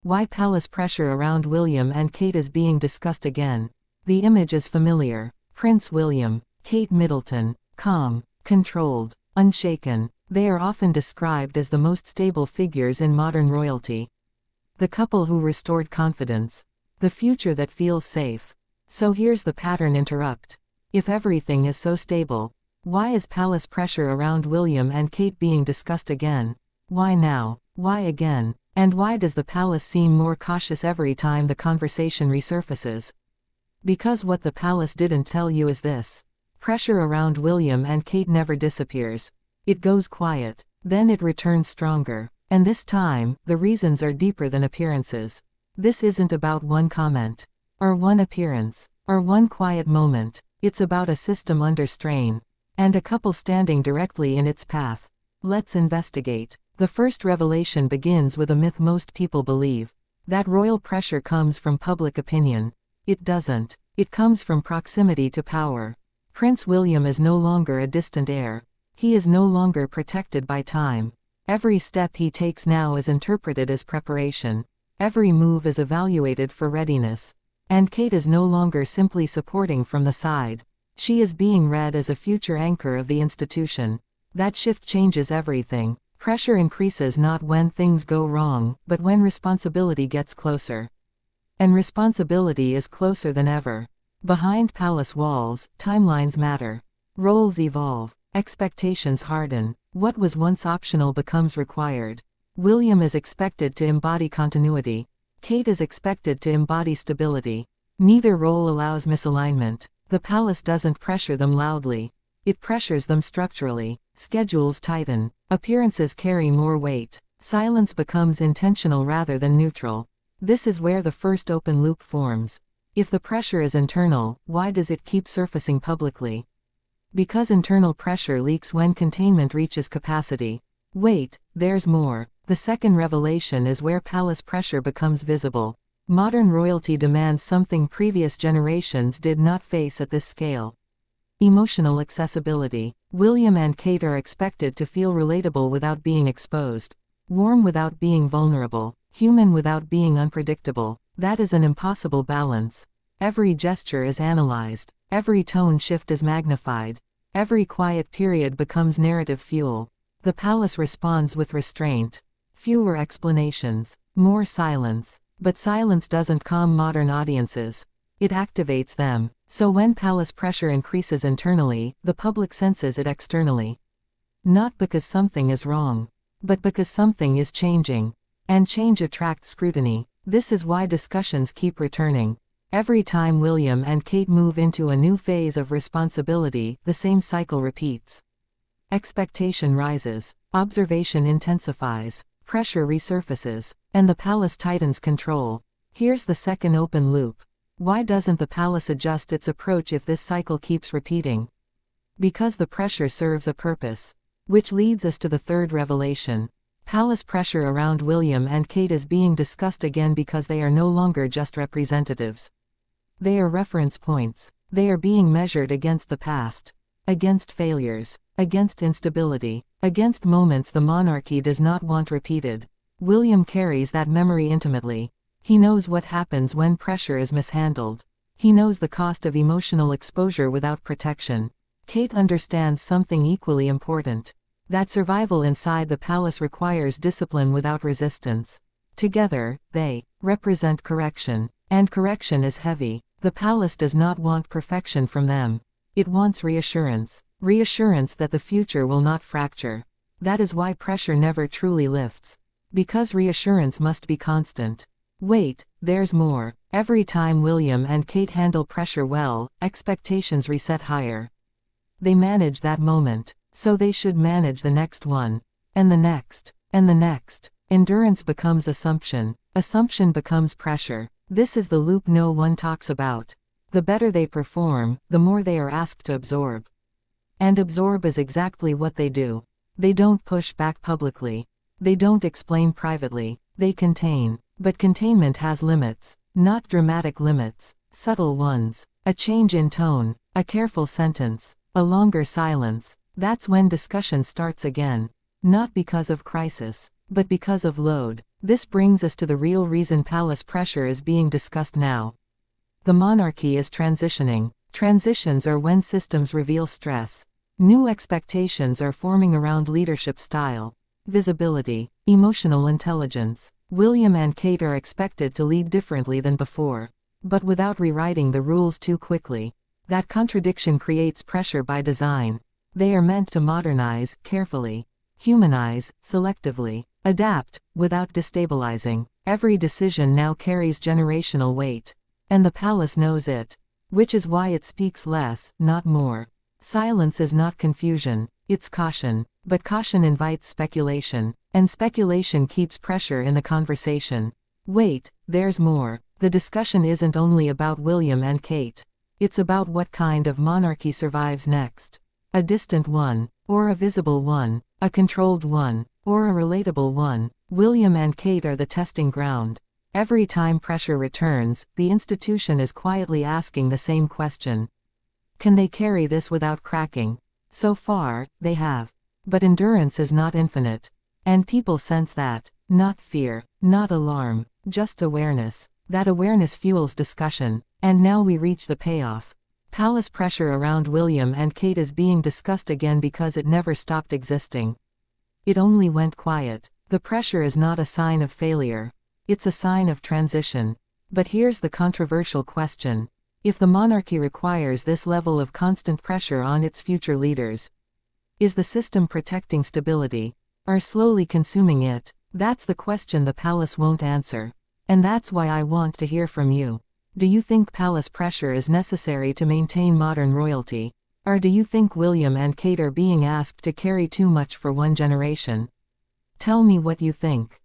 Why palace pressure around William and Kate is being discussed again. The image is familiar. Prince William, Kate Middleton, calm, controlled, unshaken. They are often described as the most stable figures in modern royalty. The couple who restored confidence. The future that feels safe. So here's the pattern interrupt. If everything is so stable, why is palace pressure around William and Kate being discussed again? Why now? Why again? And why does the palace seem more cautious every time the conversation resurfaces? Because what the palace didn't tell you is this. Pressure around William and Kate never disappears. It goes quiet, then it returns stronger. And this time, the reasons are deeper than appearances. This isn't about one comment, or one appearance, or one quiet moment. It's about a system under strain, and a couple standing directly in its path. Let's investigate. The first revelation begins with a myth most people believe. That royal pressure comes from public opinion. It doesn't. It comes from proximity to power. Prince William is no longer a distant heir. He is no longer protected by time. Every step he takes now is interpreted as preparation. Every move is evaluated for readiness. And Kate is no longer simply supporting from the side. She is being read as a future anchor of the institution. That shift changes everything. Pressure increases not when things go wrong, but when responsibility gets closer. And responsibility is closer than ever. Behind palace walls, timelines matter. Roles evolve. Expectations harden. What was once optional becomes required. William is expected to embody continuity. Kate is expected to embody stability. Neither role allows misalignment. The palace doesn't pressure them loudly. It pressures them structurally. Schedules tighten. Appearances carry more weight. Silence becomes intentional rather than neutral. This is where the first open loop forms. If the pressure is internal, why does it keep surfacing publicly? Because internal pressure leaks when containment reaches capacity. Wait, there's more. The second revelation is where palace pressure becomes visible. Modern royalty demands something previous generations did not face at this scale. Emotional accessibility. William and Kate are expected to feel relatable without being exposed. Warm without being vulnerable. Human without being unpredictable. That is an impossible balance. Every gesture is analyzed. Every tone shift is magnified. Every quiet period becomes narrative fuel. The palace responds with restraint. Fewer explanations. More silence. But silence doesn't calm modern audiences. It activates them. So when palace pressure increases internally, the public senses it externally. Not because something is wrong, but because something is changing. And change attracts scrutiny. This is why discussions keep returning. Every time William and Kate move into a new phase of responsibility, the same cycle repeats. Expectation rises. Observation intensifies. Pressure resurfaces. And the palace tightens control. Here's the second open loop. Why doesn't the palace adjust its approach if this cycle keeps repeating? Because the pressure serves a purpose. Which leads us to the third revelation. Palace pressure around William and Kate is being discussed again because they are no longer just representatives. They are reference points. They are being measured against the past. Against failures. Against instability. Against moments the monarchy does not want repeated. William carries that memory intimately. He knows what happens when pressure is mishandled. He knows the cost of emotional exposure without protection. Kate understands something equally important. That survival inside the palace requires discipline without resistance. Together, they represent correction. And correction is heavy. The palace does not want perfection from them. It wants reassurance. Reassurance that the future will not fracture. That is why pressure never truly lifts. Because reassurance must be constant. Wait, there's more. Every time William and Kate handle pressure well, expectations reset higher. They manage that moment, so they should manage the next one. And the next. And the next. Endurance becomes assumption. Assumption becomes pressure. This is the loop no one talks about. The better they perform, the more they are asked to absorb. And absorb is exactly what they do. They don't push back publicly. They don't explain privately. They contain. But containment has limits. Not dramatic limits. Subtle ones. A change in tone. A careful sentence. A longer silence. That's when discussion starts again. Not because of crisis, but because of load. This brings us to the real reason palace pressure is being discussed now. The monarchy is transitioning. Transitions are when systems reveal stress. New expectations are forming around leadership style, visibility, emotional intelligence. William and Kate are expected to lead differently than before, but without rewriting the rules too quickly. That contradiction creates pressure by design. They are meant to modernize, carefully, humanize, selectively, adapt, without destabilizing. Every decision now carries generational weight. And the palace knows it. Which is why it speaks less, not more. Silence is not confusion, it's caution. But caution invites speculation, and speculation keeps pressure in the conversation. Wait, there's more. The discussion isn't only about William and Kate. It's about what kind of monarchy survives next. A distant one, or a visible one, a controlled one, or a relatable one. William and Kate are the testing ground. Every time pressure returns, the institution is quietly asking the same question. Can they carry this without cracking? So far, they have. But endurance is not infinite. And people sense that. Not fear, not alarm, just awareness. That awareness fuels discussion. And now we reach the payoff. Palace pressure around William and Kate is being discussed again because it never stopped existing. It only went quiet. The pressure is not a sign of failure. It's a sign of transition. But here's the controversial question. If the monarchy requires this level of constant pressure on its future leaders, is the system protecting stability, or slowly consuming it? That's the question the palace won't answer. And that's why I want to hear from you. Do you think palace pressure is necessary to maintain modern royalty? Or do you think William and Kate are being asked to carry too much for one generation? Tell me what you think.